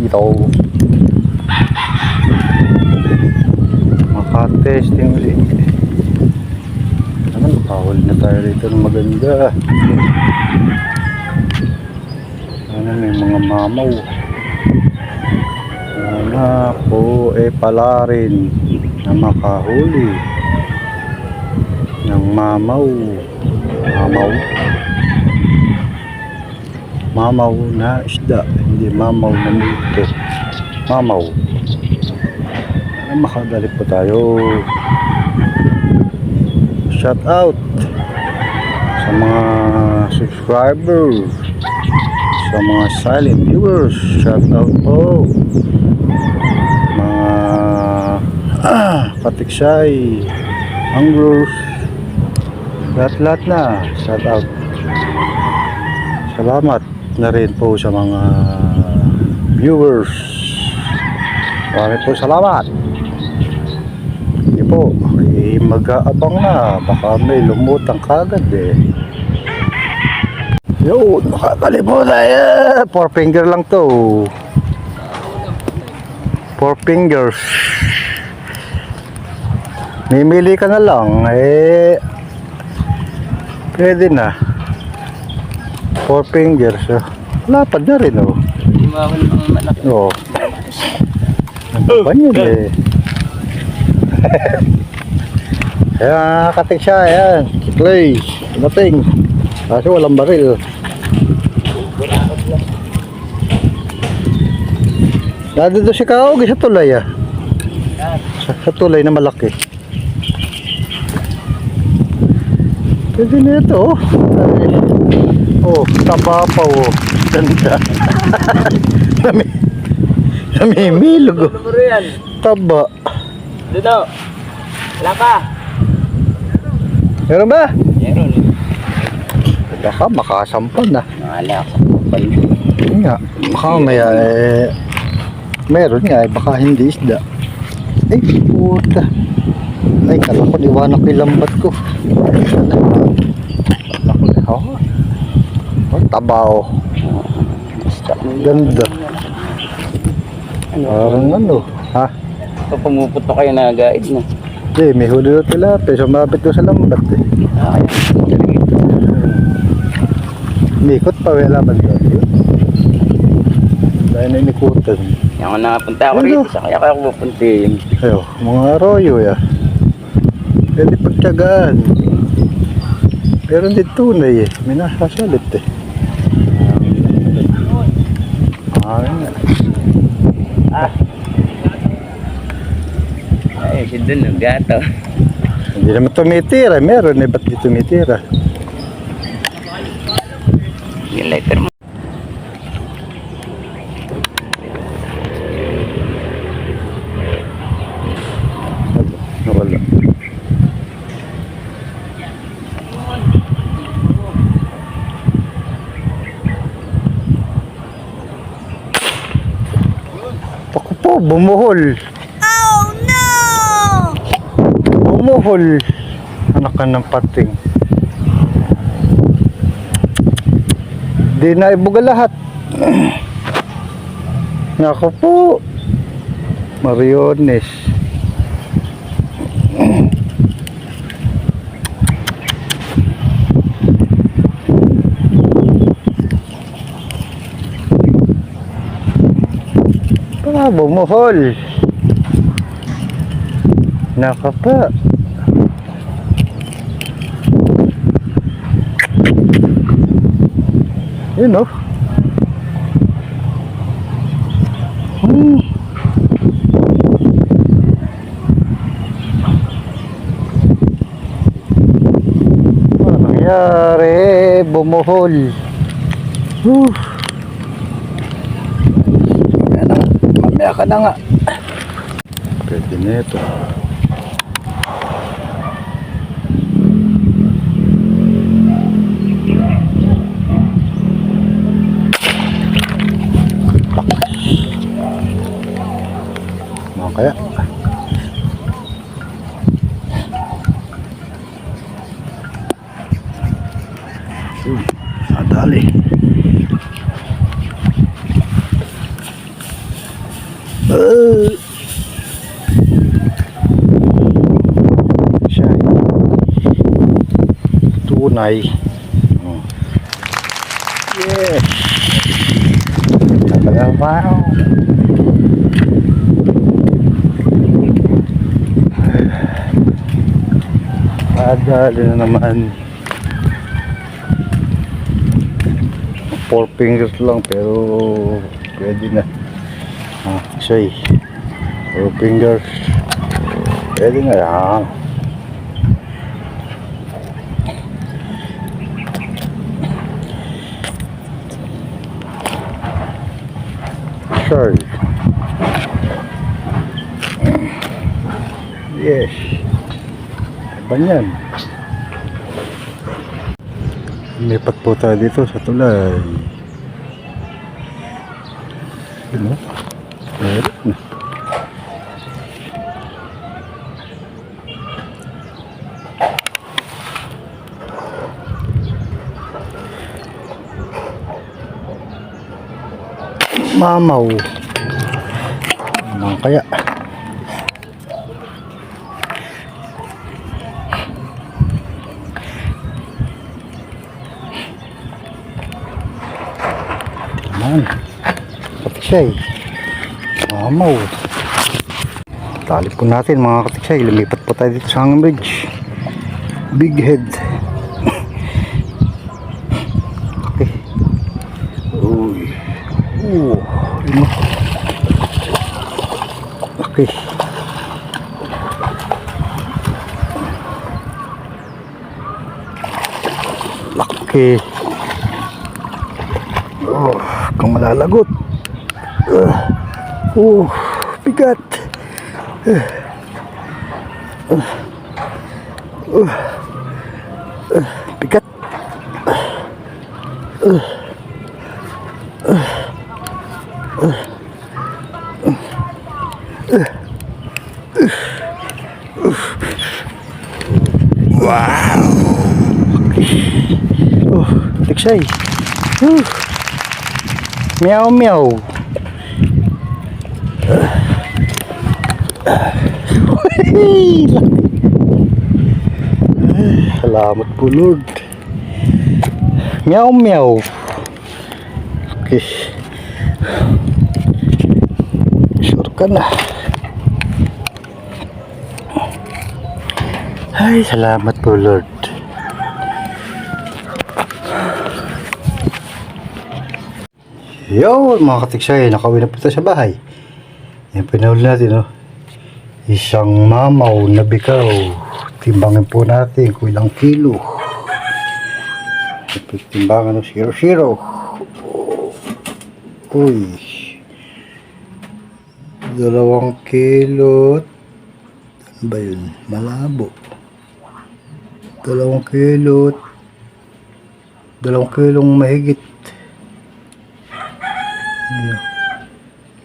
ito. Maka-testing ulit. Naman, nakahuli na tayo rito ng maganda. Ano, may mga mamaw. Sana po pala rin na makahuli ng mamaw. Mamaw na isda, hindi mamaw na multo. Mamaw. Makadali po tayo. Shout out sa mga subscribers, sa mga silent viewers. Shout out po mga patiksay, anglers, lahat na. Shout out. Salamat na rin po sa mga viewers. Marami po salamat. Hindi po, mag-aabang na. Baka may lumutang kagad Yun, makakalimutan. 4 finger lang to. 4 fingers. Mimili ka na lang. Pwede na. 4 fingers. Lapad na rin Hindi mo ako ng malaki. Oo. Ano ba yun Kaya katik siya. Ayan. Clay. Dating. Kasi walang baril. Nandito si Kaog sa tulay sa tulay na malaki. Pwede na ito taba pa ganda. Namimilog taba. Dito. Wala pa. Meron ba? Meron Baka makasampan na. Wala ako sa kupal. Nga, baka maya meron nga baka hindi isda. Ay puta. Ay kala ko iwanan ko yung lambat ko. Tabaw. Ganda. Parang ha? So pumuputo kayo na guide na. Hindi, may huli doon tilapia. Sumabit doon sa lambat Nikot pa, wala ba doon? Dahil na inikutan. Yan ko nakapunta ako rito. Sa kaya ako pupuntiin. Ayo, mga arroyo pwede pagtyagaan. Pero hindi tunay may nasasalit Ay, si dun ang gato. Hindi naman tumitira. Meron ba't di tumitira? Yung lighter mo. Nawala. Ako po, bumuhol. Bumuhol. Anak ka ng pating. Di na ibuga lahat. Nako po. Mariones. Bumuhol. Nako po. Yun Ano nangyari? Bumuhol. Mamaya ka na nga. Pwede na ito. Kaya nadali tunay. Oh. Yes. Talagang wow. Adali na naman. 4 fingers lang pero pwede na. Siya 4 fingers. Pwede na yan. Sure. Yes. Iba yan. Lipat po tayo dito sa tulay. Ano? Meron na. Mamaw. Ano kaya? Naman. Katiksay. Mamaw. Tali po natin mga katiksay. Lumipat po tayo dito sa hanging bridge. Big head. Okay. Uy. Ano? Okay. Laki. Kung malalagot. Bigat. Bigat. Wow. Tiksay. Meow meow. Salamat po Lord. Meow meow. Okay. Sure ka na. Ay, salamat po Lord. Yo, mga katiksay, nakauwi na po tayo sa bahay. Yan po nahuli natin, no? Isang mamaw na bikaw. Timbangin po natin kung ilang kilo. Timbangan ng 0-0. Uy. 2 kilo. Ano ba yun? Malabo. 2 kilo. 2 kilong mahigit.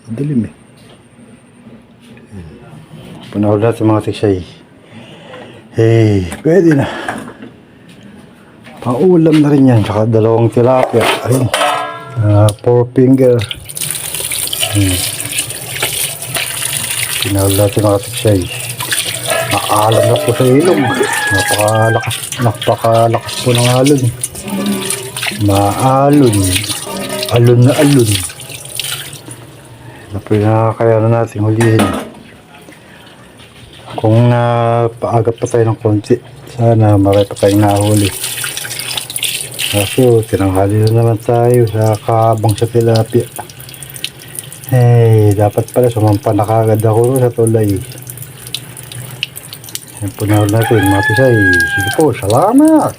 Madilim eh. Panahol natin mga tiksay. Hey, pwede na. Paulam na rin yan. Saka 2 tilapia. Ayun. 4 finger. Panahol natin mga tiksay. Nakaalam na po sa ilog. Napakalakas po ng alon. Maalon. Alon na alon. Kaya na natin hulihin. Kung paagap pa tayo ng konti, sana marami pa tayong nahuli. Kaso tinanghali na naman tayo sa kabang sa tilapia. Hey, dapat pala sumampa na kagad ako sa tulay. Yan po na natin mga tisay. Sige po, salamat.